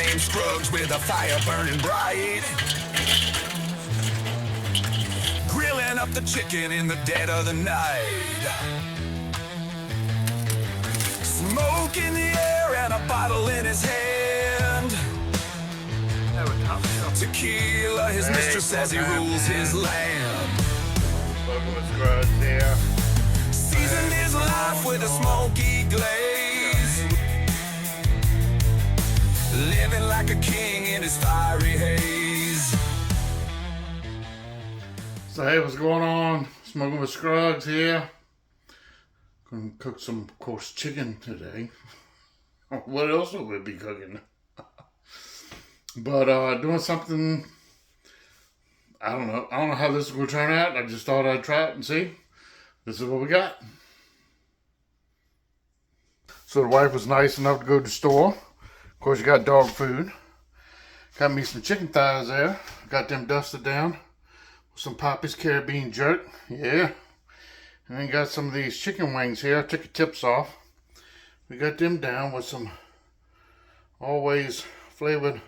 name's Scruggs with a fire burning bright. Grilling up the chicken in the dead of the night. Smoke in the air and a bottle in his hand. Tequila, his mistress says he rules his land. Smoking with Scruggs here. Season his life with a smoky glaze. Living like a king in his fiery haze. So hey, what's going on? Smoking with Scruggs here. Gonna cook some, of course, chicken today. What else would we be cooking? But doing something, I don't know how this is gonna turn out. I just thought I'd try it and see. This is what we got. So the wife was nice enough to go to the store. Of course, you got dog food. Got me some chicken thighs there. Got them dusted down with some Poppis carabiner jerk. Yeah. And then got some of these chicken wings here. I took the tips off. We got them down with some always flavored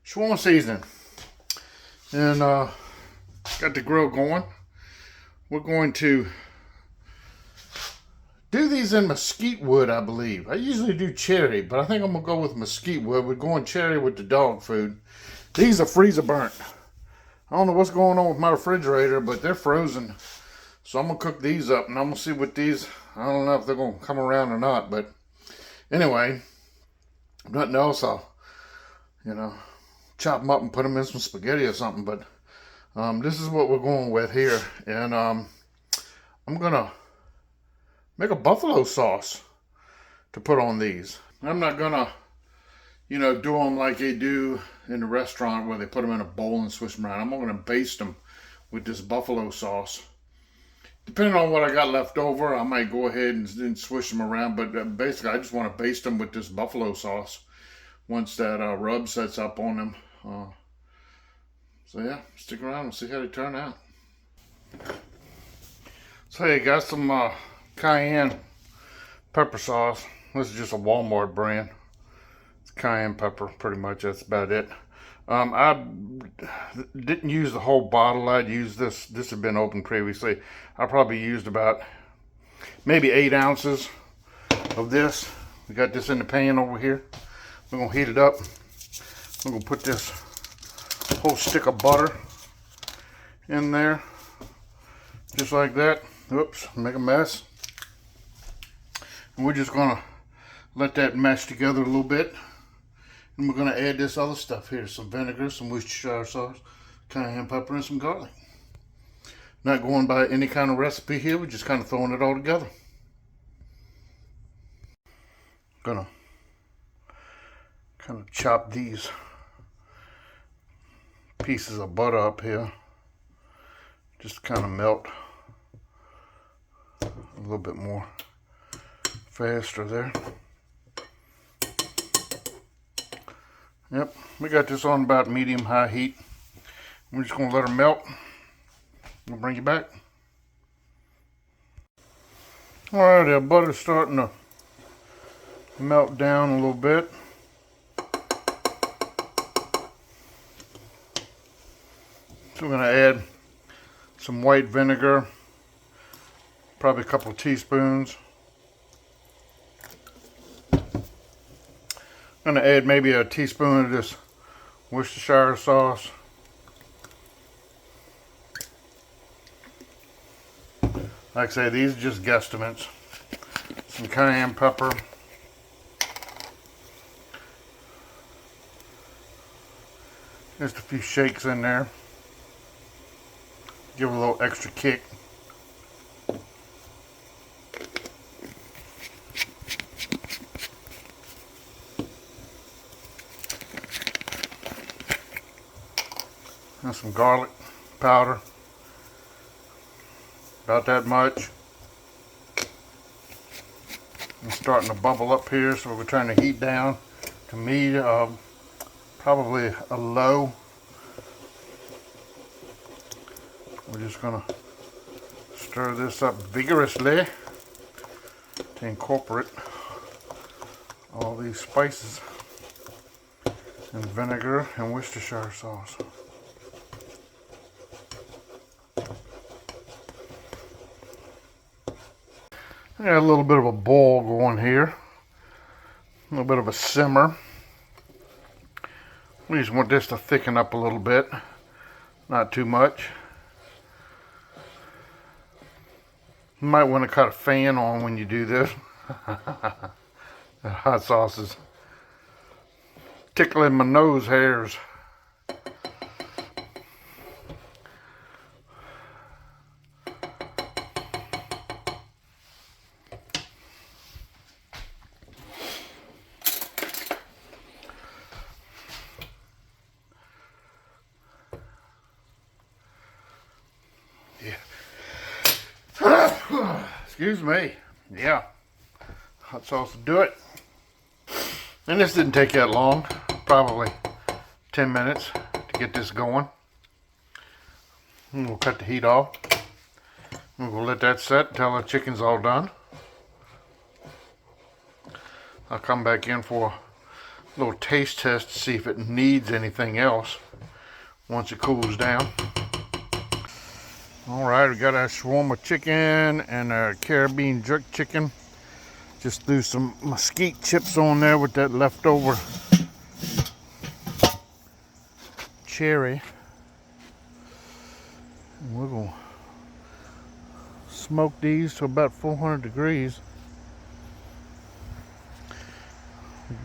shawarma seasoning. And got the grill going. We're going to do these in Mesquite Wood, I believe. I usually do cherry, but I think I'm going to go with Mesquite Wood. We're going cherry with the dog food. These are freezer burnt. I don't know what's going on with my refrigerator, but they're frozen. So I'm going to cook these up, and I'm going to see what these, I don't know if they're going to come around or not, but anyway, if nothing else, I'll, chop them up and put them in some spaghetti or something, but this is what we're going with here, and I'm going to make a buffalo sauce to put on these. I'm not going to, do them like they do in the restaurant where they put them in a bowl and swish them around. I'm going to baste them with this buffalo sauce. Depending on what I got left over, I might go ahead and swish them around. But basically, I just want to baste them with this buffalo sauce once that rub sets up on them. So yeah, stick around and see how they turn out. So hey, got some cayenne pepper sauce. This is just a Walmart brand. It's cayenne pepper, pretty much. That's about it. I didn't use the whole bottle. I'd used this. This had been opened previously. I probably used about maybe 8 ounces of this. We got this in the pan over here. We're gonna heat it up. We're gonna put this whole stick of butter in there, just like that. Oops, make a mess. And we're just gonna let that mash together a little bit. And we're going to add this other stuff here. Some vinegar, some Worcestershire sauce, cayenne pepper, and some garlic. Not going by any kind of recipe here. We're just kind of throwing it all together. Gonna kind of chop these pieces of butter up here. Just kind of melt a little bit more faster there. Yep, we got this on about medium-high heat. We're just going to let her melt. We'll bring you back. Alright, the butter's starting to melt down a little bit. So we're going to add some white vinegar, probably a couple of teaspoons. I'm going to add maybe a teaspoon of this Worcestershire sauce. Like I say, these are just guesstimates. Some cayenne pepper. Just a few shakes in there. Give it a little extra kick. And some garlic powder, about that much. It's starting to bubble up here, so we're turning the heat down to probably a low. We're just gonna stir this up vigorously to incorporate all these spices and vinegar and Worcestershire sauce. I got a little bit of a boil going here, a little bit of a simmer. We just want this to thicken up a little bit, not too much. You might want to cut a fan on when you do this. The hot sauce is tickling my nose hairs. Excuse me. Yeah. Hot sauce will do it. And this didn't take that long. Probably 10 minutes to get this going. And we'll cut the heat off. And we'll let that set until the chicken's all done. I'll come back in for a little taste test to see if it needs anything else once it cools down. Alright, we got our shawarma chicken and our Caribbean jerk chicken. Just threw some mesquite chips on there with that leftover cherry. And we're going to smoke these to about 400 degrees.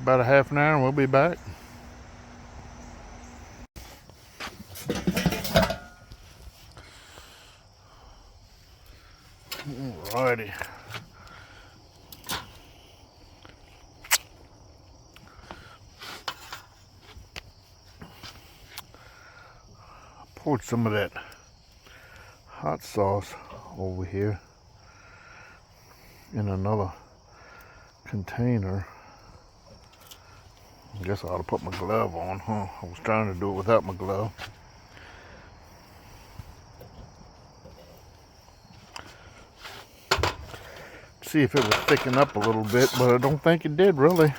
About a half an hour and we'll be back. Alrighty. Poured some of that hot sauce over here in another container. I guess I ought to put my glove on, huh? I was trying to do it without my glove. See if it would thicken up a little bit, but I don't think it did really.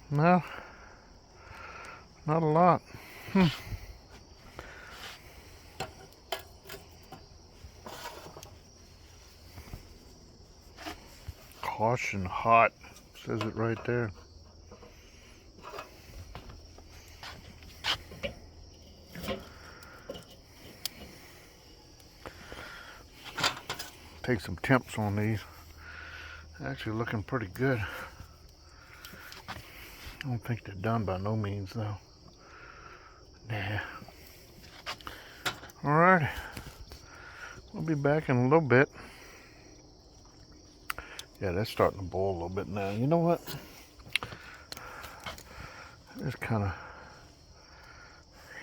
No, not a lot. Caution hot, says it right there. Take some temps on these. Actually looking pretty good. I don't think they're done by no means though. Nah. Alright. We'll be back in a little bit. Yeah, that's starting to boil a little bit now. You know what? Just kind of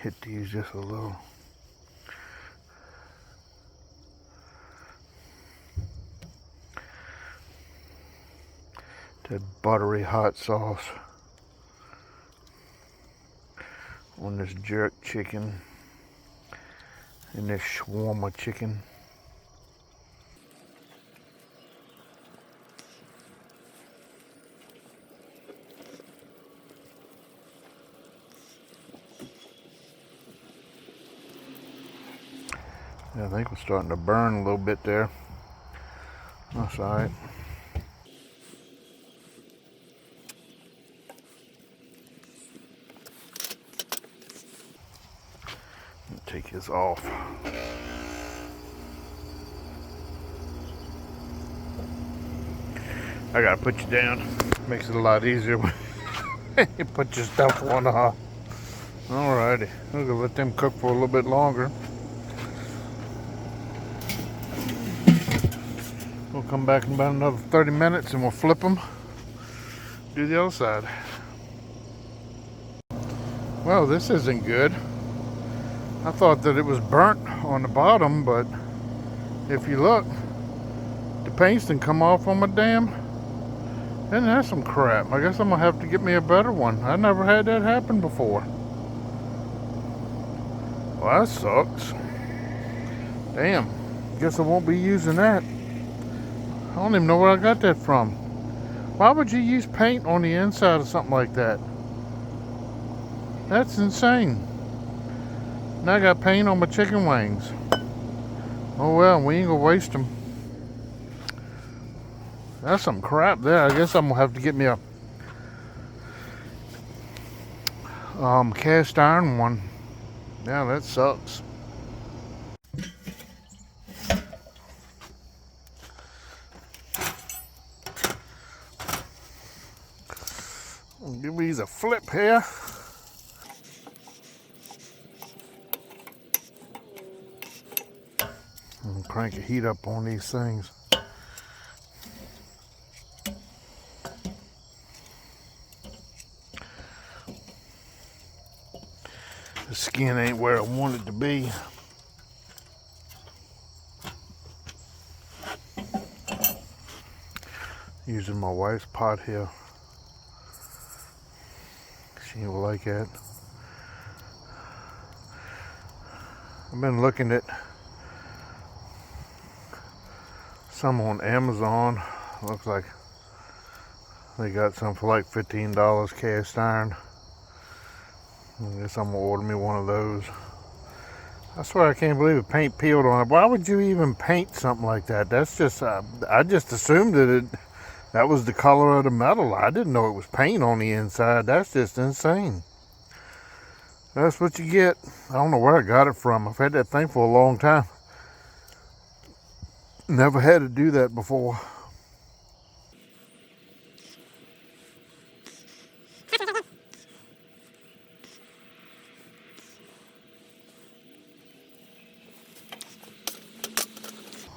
hit these just a little. That buttery hot sauce on this jerk chicken and this shawarma chicken. Yeah, I think we're starting to burn a little bit there. That's all right. Take his off. I gotta put you down. Makes it a lot easier when you put your stuff on. Alrighty, we're gonna let them cook for a little bit longer. We'll come back in about another 30 minutes and we'll flip them. Do the other side. Well, this isn't good. I thought that it was burnt on the bottom, but if you look, the paint's done come off on my damn. Isn't that some crap? I guess I'm gonna have to get me a better one. I never had that happen before. Well, that sucks. Damn. Guess I won't be using that. I don't even know where I got that from. Why would you use paint on the inside of something like that? That's insane. Now I got paint on my chicken wings. Oh well, we ain't gonna waste them. That's some crap there. I guess I'm gonna have to get me a cast iron one. Yeah, that sucks. Give these a flip here. And crank the heat up on these things. The skin ain't where I want it to be. Using my wife's pot here. She will like that. I've been looking at some on Amazon. Looks like they got some for like $15 cast iron. I guess I'm gonna order me one of those. I swear I can't believe it paint peeled on it. Why would you even paint something like that? That's just, I just assumed that was the color of the metal. I didn't know it was paint on the inside. That's just insane. That's what you get. I don't know where I got it from. I've had that thing for a long time. Never had to do that before.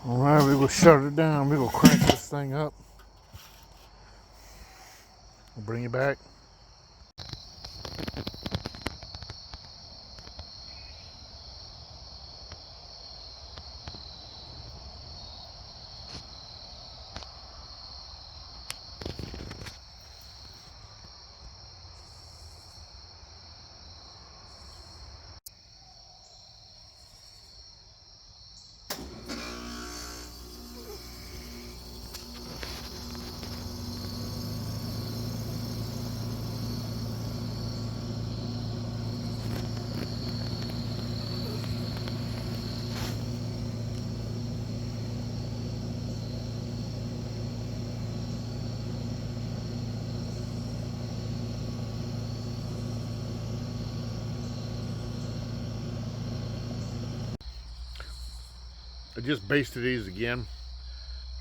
Alright, we will shut it down. We will crank this thing up. We'll bring it back. I just basted these again,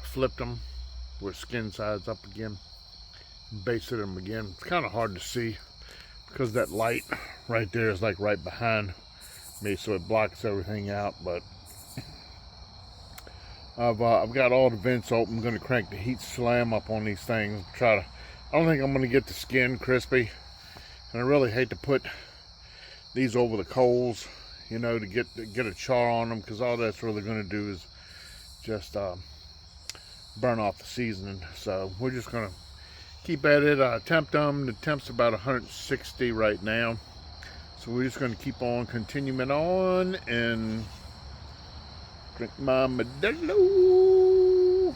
flipped them with skin sides up again, basted them again. It's kind of hard to see because that light right there is like right behind me, so it blocks everything out. But I've got all the vents open. I'm going to crank the heat slam up on these things. I don't think I'm going to get the skin crispy, and I really hate to put these over the coals, you know, to get a char on them, because all that's really going to do is just burn off the seasoning. So we're just going to keep at it. Temp them. The temp's about 160 right now, so we're just going to keep on continuing on and drink my Modelo.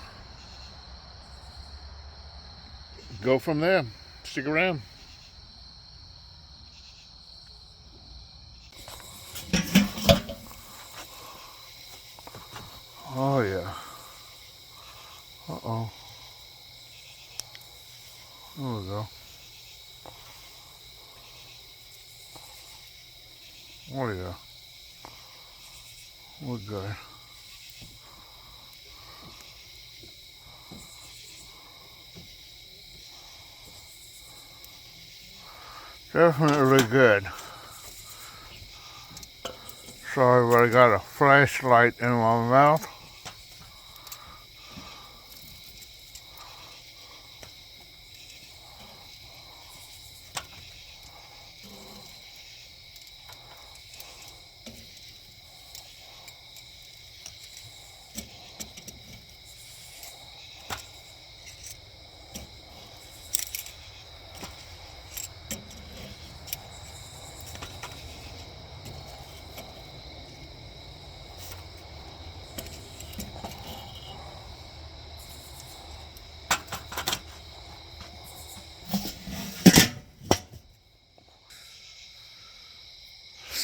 Go from there. Stick around. Oh yeah. Uh-oh. There we go. Oh yeah. We're good. Definitely good. Sorry, but I got a flashlight in my mouth.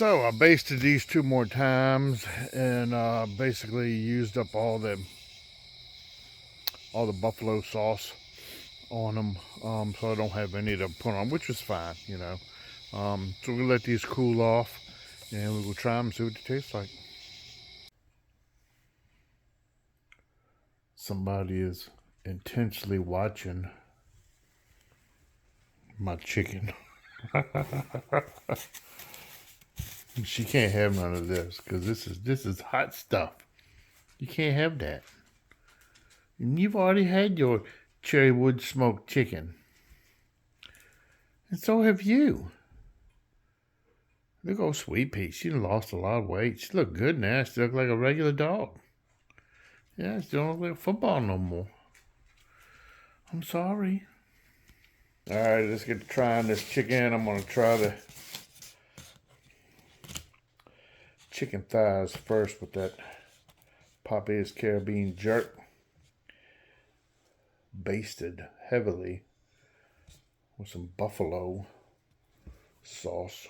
So I basted these 2 more times and basically used up all the buffalo sauce on them, so I don't have any to put on, which is fine, you know. So we'll let these cool off and we will try them and see what they taste like. Somebody is intentionally watching my chicken. She can't have none of this because this is hot stuff. You can't have that. And you've already had your cherry wood smoked chicken. And so have you. Look, old Sweet Pea. She lost a lot of weight. She look good now. She look like a regular dog. Yeah, she don't look like football no more. I'm sorry. Alright, let's get to trying this chicken. I'm gonna try the chicken thighs first with that Poppis carabine jerk. Basted heavily with some buffalo sauce.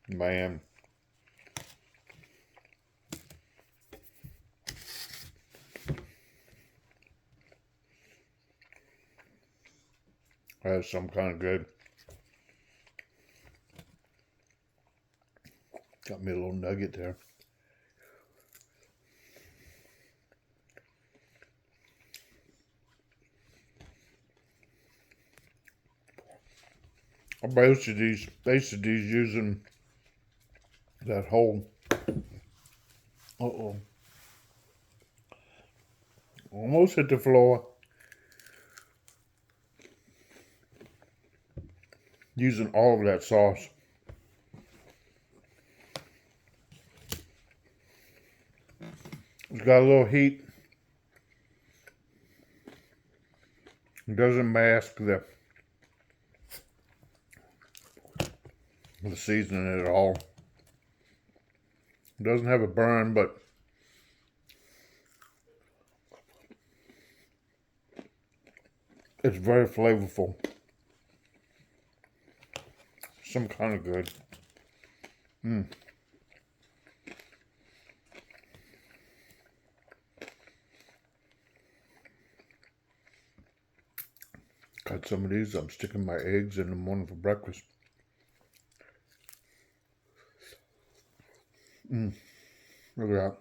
Man. That's some kind of good. Got me a little nugget there. I basted these using that whole, almost hit the floor. Using all of that sauce. It's got a little heat. It doesn't mask the seasoning at all. It doesn't have a burn, but it's very flavorful. Some kind of good. Got some of these. I'm sticking my eggs in the morning for breakfast. Look at that.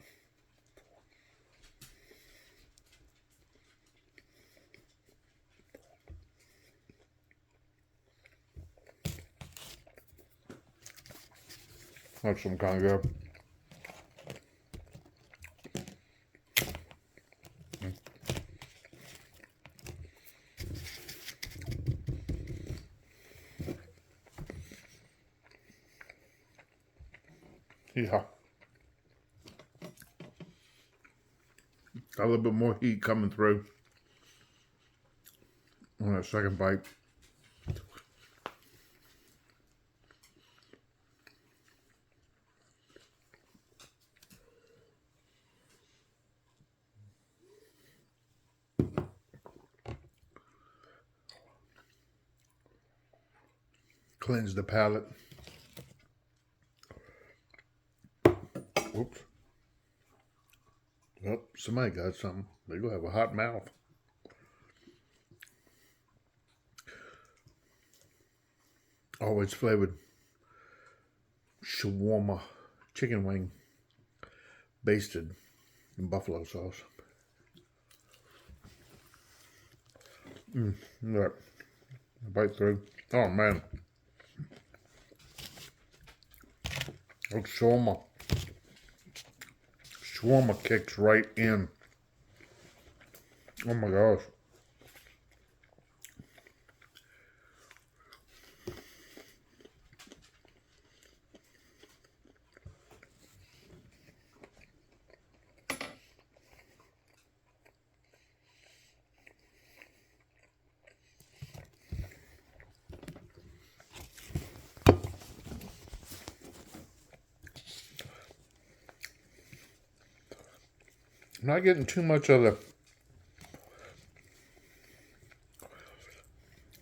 That's some kind of good. Yeah. Got a little bit more heat coming through on that second bite. Cleanse the palate. Whoops. Oh, somebody got something. They go have a hot mouth. Oh, it's flavored shawarma chicken wing basted in buffalo sauce. Look, bite through. Oh man, look, shawarma kicks right in. Oh my gosh. Not getting too much of the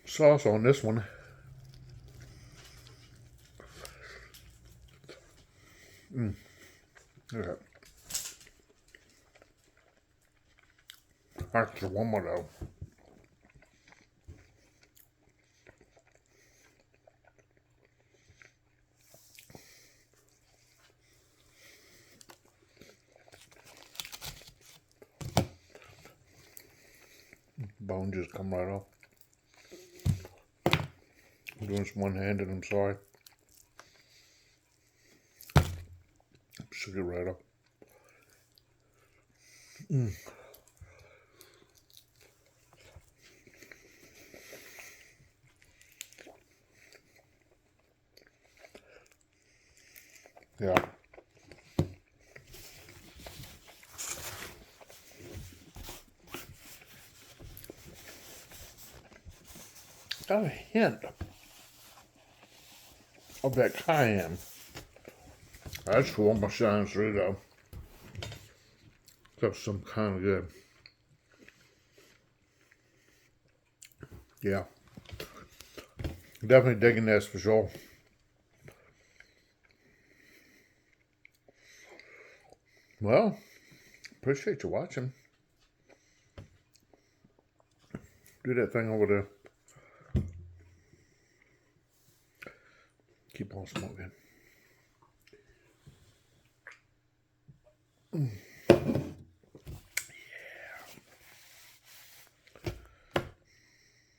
sauce on this one. Look at that. Actually, one more though. Bone just come right off. I'm doing this one-handed, I'm sorry. Shook it right up. Yeah. Got a hint of that cayenne. That's cool. My shine's through though. Got some kind of good. Yeah. Definitely digging this for sure. Well, appreciate you watching. Do that thing over there. Keep on smoking.